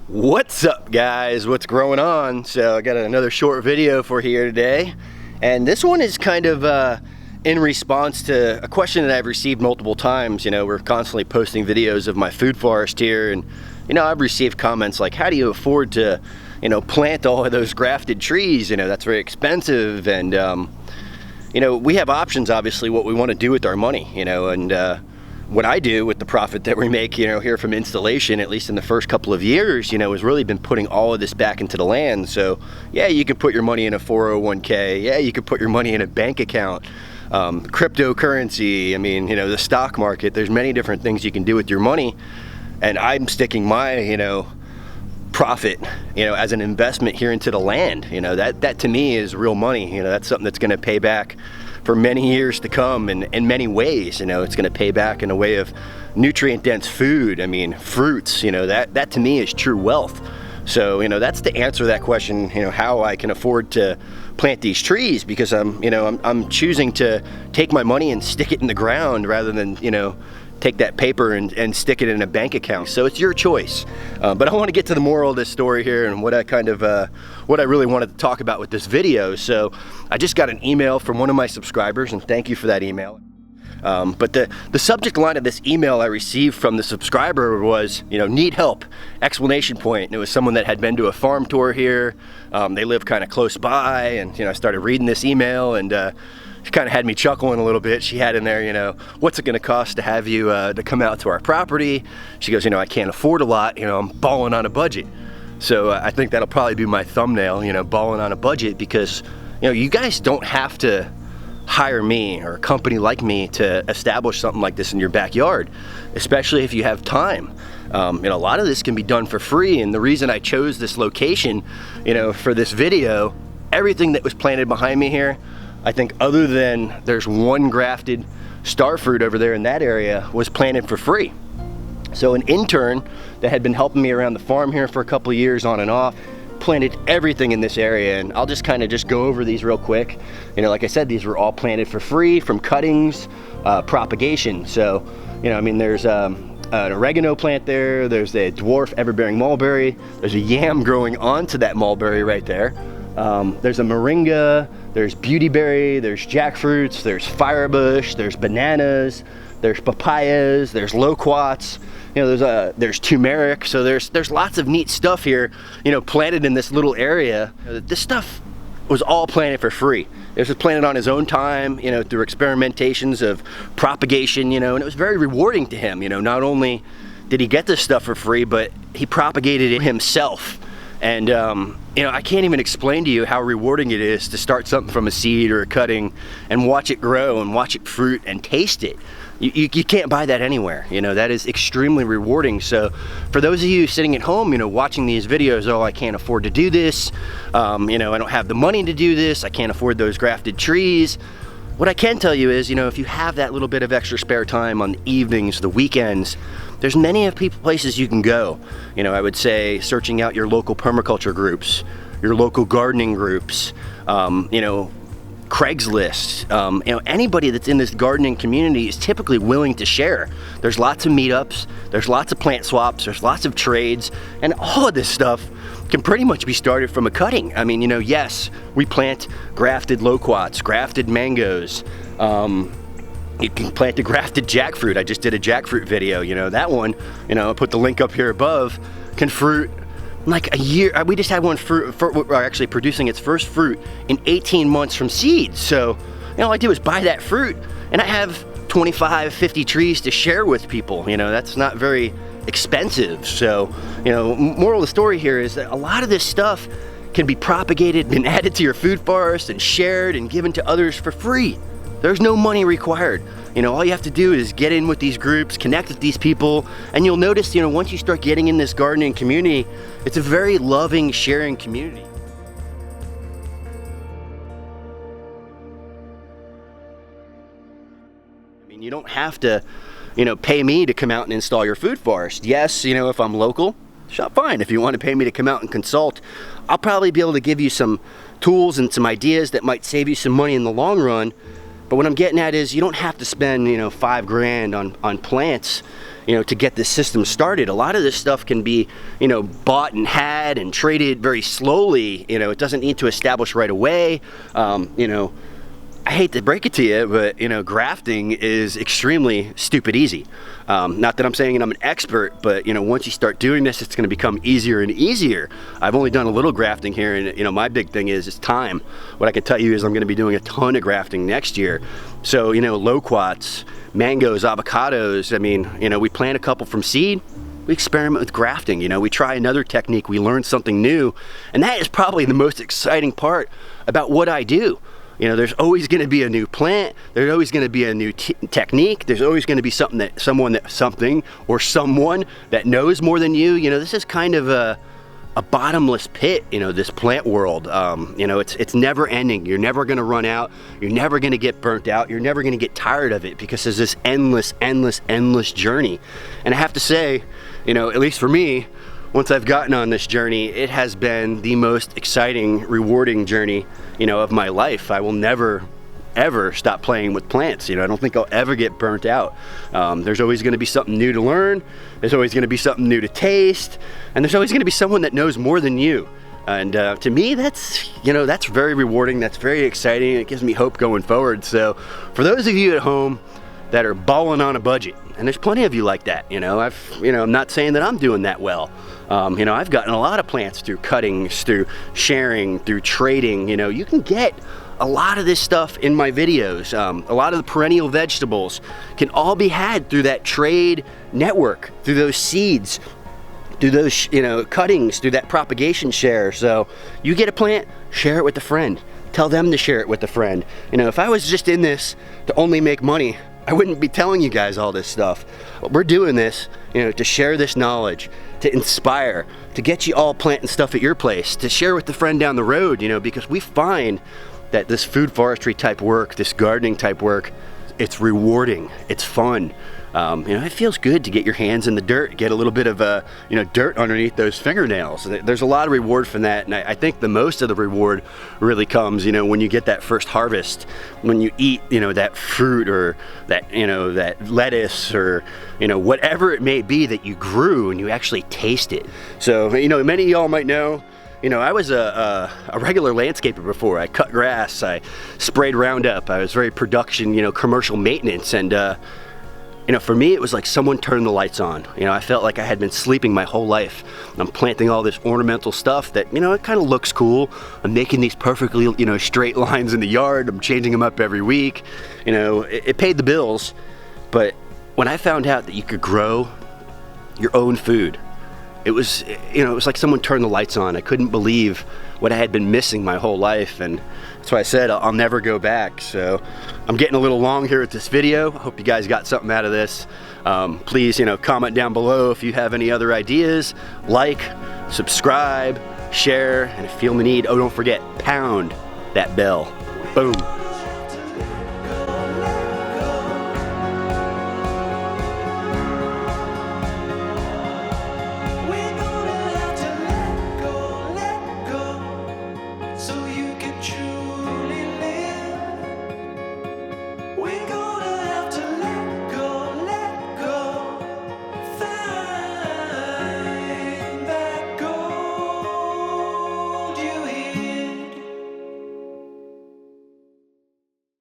What's up, guys? What's going on? So I got another short video for here today, and this one is kind of in response to a question that I've received multiple times. You know, we're constantly posting videos of my food forest here, and you know, I've received comments like, how do you afford to, you know, plant all of those grafted trees? You know, that's very expensive. And you know, we have options, obviously, what we want to do with our money, you know, and what I do with the profit that we make, you know, here from installation, at least in the first couple of years, you know, has really been putting all of this back into the land. So yeah, you can put your money in a 401k. Yeah, you can put your money in a bank account, cryptocurrency. I mean, you know, the stock market, there's many different things you can do with your money. And I'm sticking my, you know, profit, you know, as an investment here into the land. You know, that to me is real money. You know, that's something that's going to pay back for many years to come in many ways. You know, it's going to pay back in a way of nutrient dense food. I mean, fruits, you know, that to me is true wealth. So, you know, that's to answer that question, you know, how I can afford to plant these trees, because I'm choosing to take my money and stick it in the ground rather than, you know, take that paper and stick it in a bank account. So it's your choice. But I want to get to the moral of this story here and what I really wanted to talk about with this video. So I just got an email from one of my subscribers, and thank you for that email. But the subject line of this email I received from the subscriber was, you know, need help, exclamation point. And it was someone that had been to a farm tour here. They live kind of close by, and, you know, I started reading this email, and she kind of had me chuckling a little bit. She had in there, you know, what's it going to cost to have you to come out to our property? She goes, you know, I can't afford a lot. You know, I'm balling on a budget. So I think that'll probably be my thumbnail, you know, balling on a budget, because, you know, you guys don't have to hire me or a company like me to establish something like this in your backyard, especially if you have time. You know, a lot of this can be done for free. And the reason I chose this location, you know, for this video, everything that was planted behind me here, I think other than there's one grafted star fruit over there in that area, was planted for free. So an intern that had been helping me around the farm here for a couple of years on and off planted everything in this area, and I'll just kind of go over these real quick. You know, like I said, these were all planted for free from cuttings, propagation. So, you know, I mean, there's an oregano plant there, there's a dwarf everbearing mulberry, there's a yam growing onto that mulberry right there. There's a moringa, there's beautyberry, there's jackfruits, there's firebush, there's bananas, there's papayas, there's loquats, you know, there's turmeric. So there's lots of neat stuff here, you know, planted in this little area. This stuff was all planted for free. This was planted on his own time, you know, through experimentations of propagation, you know, and it was very rewarding to him. You know, not only did he get this stuff for free, but he propagated it himself. And you know, I can't even explain to you how rewarding it is to start something from a seed or a cutting and watch it grow and watch it fruit and taste it. You can't buy that anywhere. You know, that is extremely rewarding. So for those of you sitting at home, you know, watching these videos, oh, I can't afford to do this. You know, I don't have the money to do this. I can't afford those grafted trees. What I can tell you is, you know, if you have that little bit of extra spare time on the evenings, the weekends, there's many places you can go. You know, I would say searching out your local permaculture groups, your local gardening groups, you know, Craigslist, you know, anybody that's in this gardening community is typically willing to share. There's lots of meetups, there's lots of plant swaps, there's lots of trades, and all of this stuff can pretty much be started from a cutting. I mean, you know, yes, we plant grafted loquats, grafted mangoes. You can plant the grafted jackfruit. I just did a jackfruit video. You know, that one, you know, I'll put the link up here above, can fruit like a year. We just had one actually producing its first fruit in 18 months from seeds. So, you know, all I do is buy that fruit, and I have 25, 50 trees to share with people. You know, that's not very expensive. So, you know, moral of the story here is that a lot of this stuff can be propagated and added to your food forest and shared and given to others for free. There's no money required. You know, all you have to do is get in with these groups, connect with these people, and you'll notice, you know, once you start getting in this gardening community, it's a very loving, sharing community. I mean, you don't have to, you know, pay me to come out and install your food forest. Yes, you know, if I'm local, fine. If you want to pay me to come out and consult, I'll probably be able to give you some tools and some ideas that might save you some money in the long run. But what I'm getting at is you don't have to spend, you know, $5 grand on plants, you know, to get this system started. A lot of this stuff can be, you know, bought and had and traded very slowly. You know, it doesn't need to establish right away. You know, I hate to break it to you, but, you know, grafting is extremely stupid easy. Not that I'm saying I'm an expert, but, you know, once you start doing this, it's going to become easier and easier. I've only done a little grafting here, and, you know, my big thing is time. What I can tell you is I'm going to be doing a ton of grafting next year. So, you know, loquats, mangoes, avocados, I mean, you know, we plant a couple from seed, we experiment with grafting, you know, we try another technique, we learn something new, and that is probably the most exciting part about what I do. You know, there's always going to be a new plant, there's always going to be a new technique, there's always going to be someone that knows more than you. You know, this is kind of a bottomless pit, you know, this plant world. You know, it's never ending. You're never going to run out, you're never going to get burnt out, you're never going to get tired of it, because there's this endless journey. And I have to say, you know, at least for me, once I've gotten on this journey, it has been the most exciting, rewarding journey, you know, of my life. I will never, ever stop playing with plants. You know, I don't think I'll ever get burnt out. There's always going to be something new to learn. There's always going to be something new to taste. And there's always going to be someone that knows more than you. And to me, that's, you know, that's very rewarding. That's very exciting. It gives me hope going forward. So for those of you at home that are balling on a budget, and there's plenty of you like that, you know, I'm not saying that I'm doing that well. You know, I've gotten a lot of plants through cuttings, through sharing, through trading. You know, you can get a lot of this stuff in my videos. A lot of the perennial vegetables can all be had through that trade network, through those seeds, through those, you know, cuttings, through that propagation share. So you get a plant, share it with a friend. Tell them to share it with a friend. You know, if I was just in this to only make money, I wouldn't be telling you guys all this stuff. We're doing this, you know, to share this knowledge, to inspire, to get you all planting stuff at your place, to share with the friend down the road, you know, because we find that this food forestry type work, this gardening type work, it's rewarding, it's fun. You know, it feels good to get your hands in the dirt, get a little bit of you know, dirt underneath those fingernails. There's a lot of reward from that, and I think the most of the reward really comes, you know, when you get that first harvest, when you eat, you know, that fruit, or that, you know, that lettuce, or, you know, whatever it may be that you grew, and you actually taste it. So, you know, many of y'all might know, you know, I was a regular landscaper before. I cut grass, I sprayed Roundup, I was very production, you know, commercial maintenance, and you know, for me, it was like someone turned the lights on. You know, I felt like I had been sleeping my whole life. I'm planting all this ornamental stuff that, you know, it kind of looks cool. I'm making these perfectly, you know, straight lines in the yard. I'm changing them up every week. You know, it paid the bills. But when I found out that you could grow your own food, it was, you know, it was like someone turned the lights on. I couldn't believe what I had been missing my whole life, and that's why I said I'll never go back. So I'm getting a little long here with this video. I hope you guys got something out of this. Please, you know, comment down below if you have any other ideas. Like, subscribe, share, and if you feel the need, oh, don't forget, pound that bell. Boom.